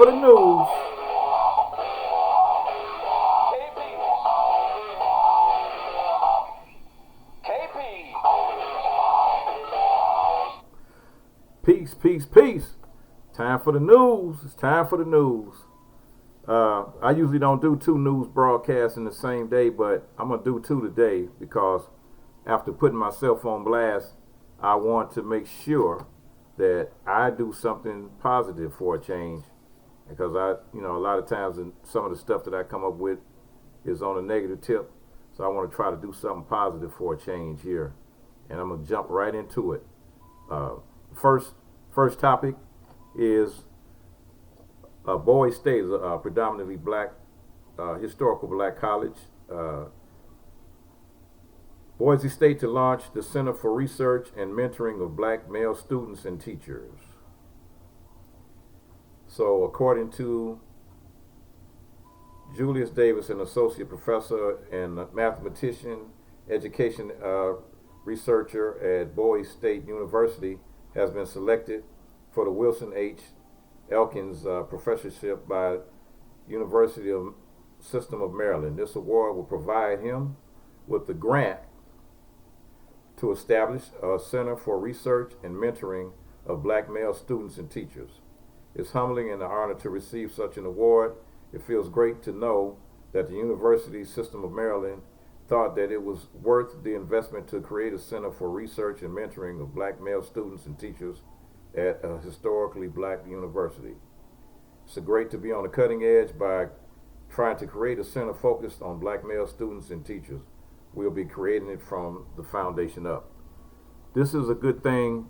for the news. Peace, peace, peace. Time for the news. It's time for the news. I usually don't do two news broadcasts in the same day, but I'm going to do two today because after putting myself on blast, I want to make sure that I do something positive for a change. Because a lot of times some of the stuff that I come up with is on a negative tip. So I want to try to do something positive for a change here. And I'm going to jump right into it. First topic is Boise State is a predominantly black, historical black college. Boise State to launch the Center for Research and Mentoring of Black Male Students and Teachers. So according to Julius Davis, an associate professor and mathematician, education researcher at Boise State University, has been selected for the Wilson H. Elkins professorship by University of System of Maryland. This award will provide him with the grant to establish a Center for Research and Mentoring of Black Male Students and Teachers. It's humbling and an honor to receive such an award. It feels great to know that the University System of Maryland thought that it was worth the investment to create a Center for Research and Mentoring of Black Male Students and Teachers at a historically black university. It's great to be on the cutting edge by trying to create a center focused on black male students and teachers. We'll be creating it from the foundation up. This is a good thing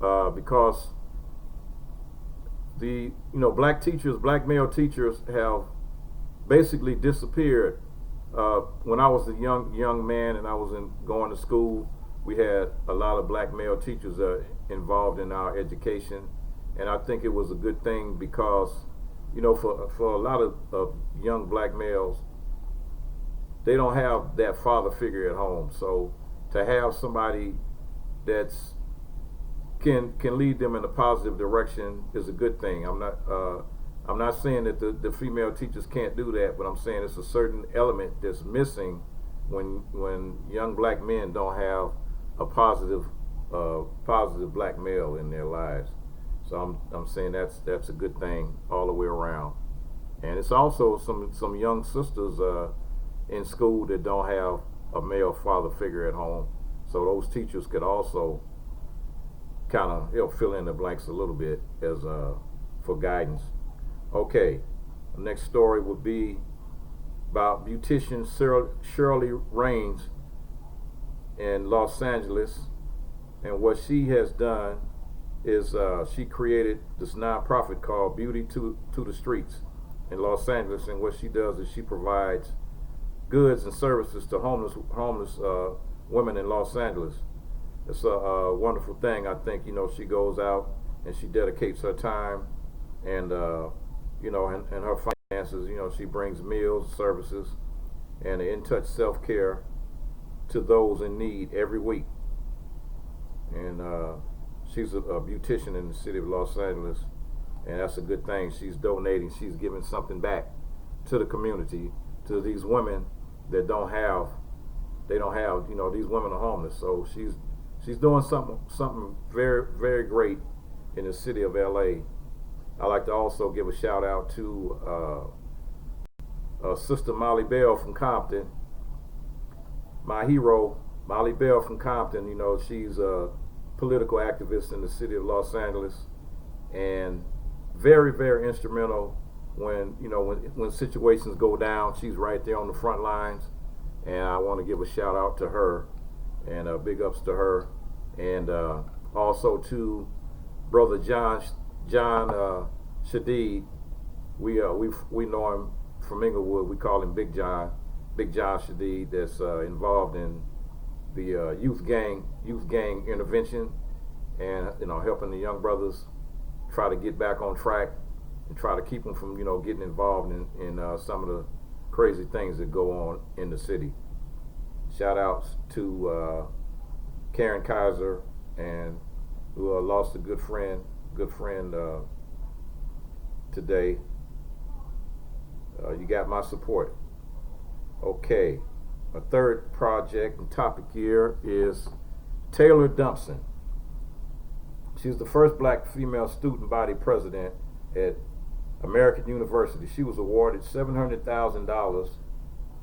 because the black teachers, black male teachers have basically disappeared. When I was a young man and I was going to school, we had a lot of black male teachers involved in our education, and I think it was a good thing because for a lot of young black males, they don't have that father figure at home. So to have somebody that's can lead them in a positive direction is a good thing. I'm not saying that the female teachers can't do that, but I'm saying it's a certain element that's missing when young black men don't have a positive black male in their lives. So I'm saying that's a good thing all the way around. And it's also some young sisters in school that don't have a male father figure at home. So those teachers could also kind of fill in the blanks a little bit as for guidance. Okay, the next story would be about Beautician Shirley Raines in Los Angeles, and what she has done is she created this nonprofit called Beauty to the Streets in Los Angeles, and what she does is she provides goods and services to homeless women in Los Angeles. It's a wonderful thing. I think she goes out and she dedicates her time and and her finances. She brings meals, services, and in-touch self-care to those in need every week. And she's a beautician in the city of Los Angeles, and that's a good thing. She's donating. She's giving something back to the community, to these women that don't have. These women are homeless. So she's doing something very, very great in the city of LA. I like to also give a shout out to Sister Molly Bell from Compton, my hero, Molly Bell from Compton. She's a political activist in the city of Los Angeles, and very, very instrumental when situations go down. She's right there on the front lines, and I want to give a shout out to her and big ups to her, and also to Brother John Shadid. We know him from Inglewood. We call him Big John Shadid. That's involved in the youth gang intervention, and helping the young brothers try to get back on track and try to keep them from getting involved in some of the crazy things that go on in the city. Shout outs to Karen Kaiser, and who lost a good friend today, you got my support. Okay, a third project and topic here is Taylor Dumpson. She's the first black female student body president at American University. She was awarded $700,000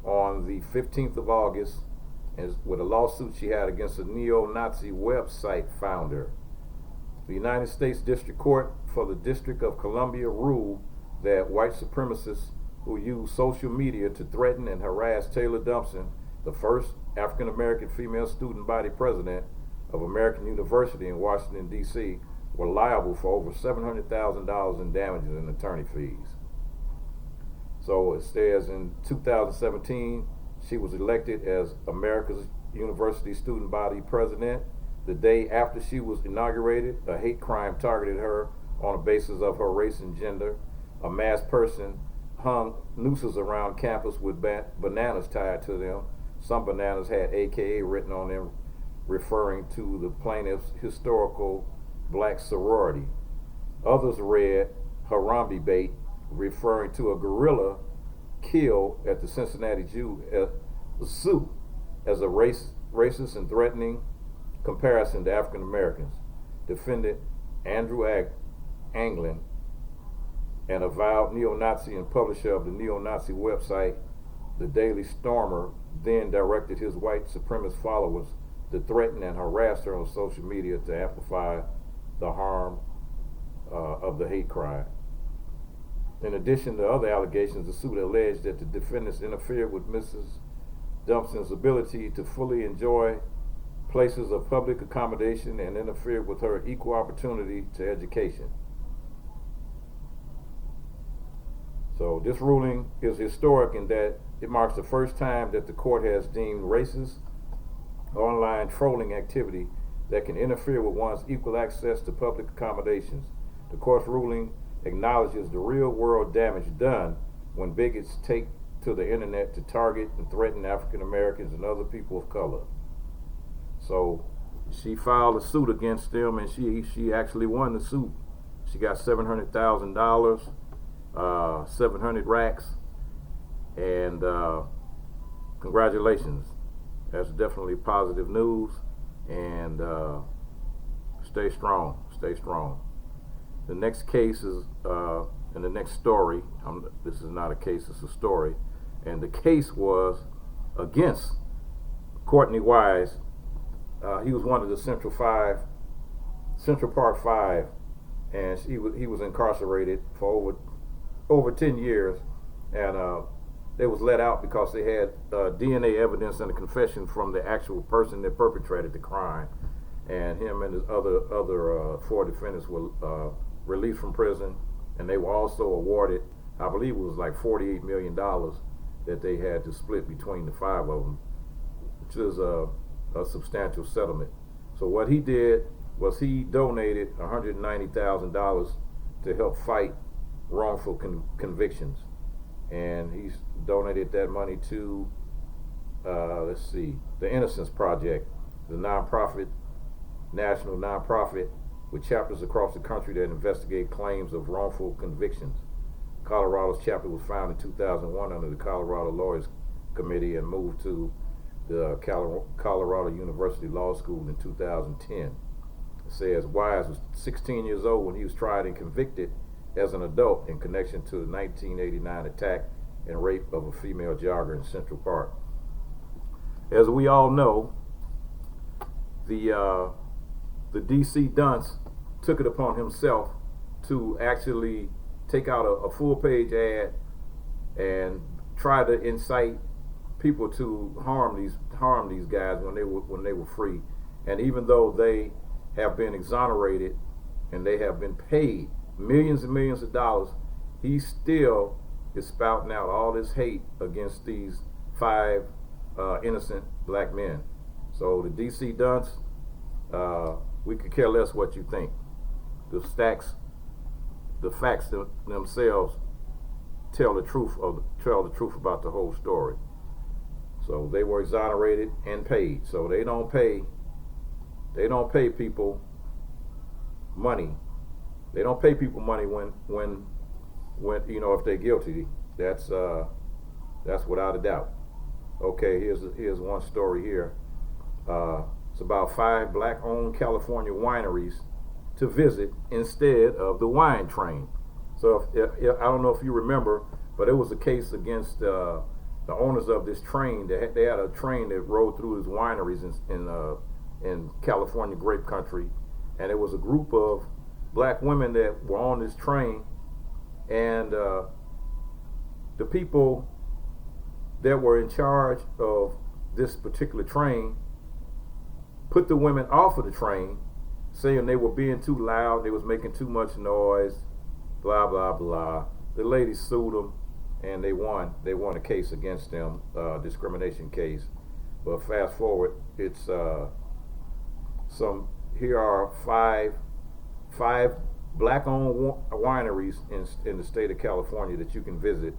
on the 15th of August with a lawsuit she had against a neo-Nazi website founder. The United States District Court for the District of Columbia ruled that white supremacists who used social media to threaten and harass Taylor Dumpson, the first African-American female student body president of American University in Washington, D.C., were liable for over $700,000 in damages and attorney fees. So it says in 2017, she was elected as America's University student body president. The day after she was inaugurated, a hate crime targeted her on the basis of her race and gender. A masked person hung nooses around campus with bananas tied to them. Some bananas had AKA written on them, referring to the plaintiff's historical black sorority. Others read Harambe bait, referring to a gorilla killed at the Cincinnati Zoo as a racist and threatening comparison to African Americans. Defendant Andrew Anglin, an avowed neo-Nazi and publisher of the neo-Nazi website, The Daily Stormer, then directed his white supremacist followers to threaten and harass her on social media to amplify the harm of the hate crime. In addition to other allegations, the suit alleged that the defendants interfered with Mrs. Dumpson's ability to fully enjoy places of public accommodation and interfered with her equal opportunity to education. So this ruling is historic in that it marks the first time that the court has deemed racist online trolling activity that can interfere with one's equal access to public accommodations. The court's ruling acknowledges the real-world damage done when bigots take to the internet to target and threaten African Americans and other people of color. So she filed a suit against them, and she actually won the suit. She got $700,000, 700 racks, and congratulations. That's definitely positive news, and stay strong, stay strong. The next case is, and the next story, this is not a case, it's a story, and the case was against Courtney Wise. He was one of the Central Park Five, and he was incarcerated for over 10 years, and they was let out because they had DNA evidence and a confession from the actual person that perpetrated the crime, and him and his other four defendants were released from prison, and they were also awarded, I believe it was like $48 million that they had to split between the five of them, which is a substantial settlement. So what he did was he donated $190,000 to help fight wrongful convictions, and he's donated that money to the Innocence Project, the national nonprofit with chapters across the country that investigate claims of wrongful convictions. Colorado's chapter was founded in 2001 under the Colorado Lawyers Committee and moved to the Colorado University Law School in 2010. It says Wise was 16 years old when he was tried and convicted as an adult in connection to the 1989 attack and rape of a female jogger in Central Park. As we all know, the DC dunce took it upon himself to actually take out a full-page ad and try to incite people to harm these guys when they were free. And even though they have been exonerated and they have been paid millions and millions of dollars, he still is spouting out all this hate against these five innocent black men. So the DC dunce, we could care less what you think. The facts themselves tell the truth about the whole story. So they were exonerated and paid. So they don't pay people money. They don't pay people money when when if they're guilty. That's without a doubt. Okay, here's one story here. It's about 5 black-owned California wineries to visit instead of the wine train. So if I don't know if you remember, but it was a case against the owners of this train. They had a train that rode through these wineries in California grape country, and it was a group of black women that were on this train, and the people that were in charge of this particular train put the women off of the train, saying they were being too loud, they was making too much noise, blah blah blah. The ladies sued them, and they won a case against them, discrimination case. But fast forward, it's here are five black-owned wineries in the state of California that you can visit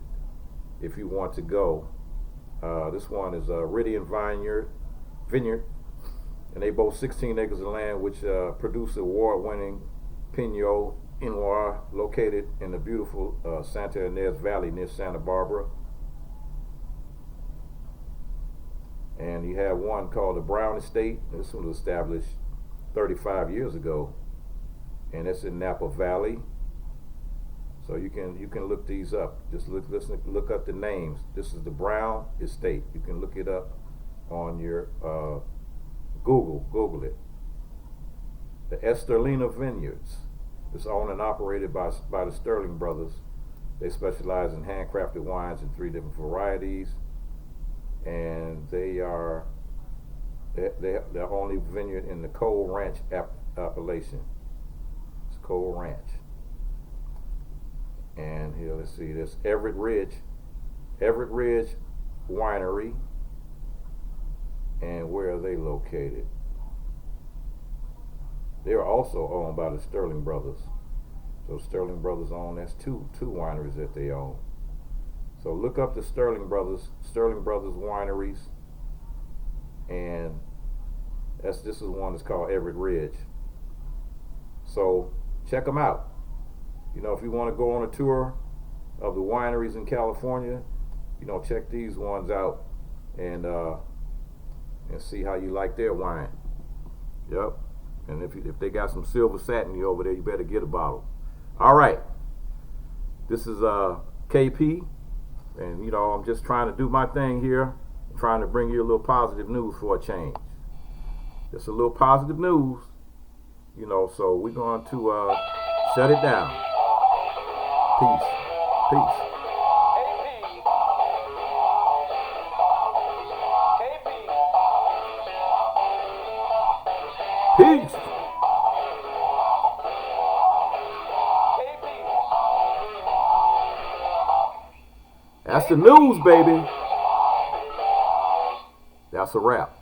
if you want to go. This one is Ridian Vineyard, and they boast 16 acres of land, which produce award-winning Pinot Noir, located in the beautiful Santa Ynez Valley near Santa Barbara. And you have one called the Brown Estate. This one was established 35 years ago, and it's in Napa Valley. So you can look these up. Just look up the names. This is the Brown Estate. You can look it up on your Google it. The Esterlina Vineyards is owned and operated by the Sterling brothers. They specialize in handcrafted wines in 3 different varieties, and they're the only vineyard in the Cole Ranch appellation. It's Cole Ranch. And here, let's see, there's Everett Ridge Winery. And where are they located? They're also owned by the Sterling brothers. So Sterling brothers own, that's two wineries that they own. So look up the Sterling brothers wineries, and this is one that's called Everett Ridge. So check them out. If you want to go on a tour of the wineries in California, check these ones out and see how you like their wine. Yep. And if they got some silver satin over there, you better get a bottle. All right. This is KP, and I'm just trying to do my thing here, trying to bring you a little positive news for a change. Just a little positive news, so we're going to shut it down. Peace. Peace. That's the news, baby. That's a wrap.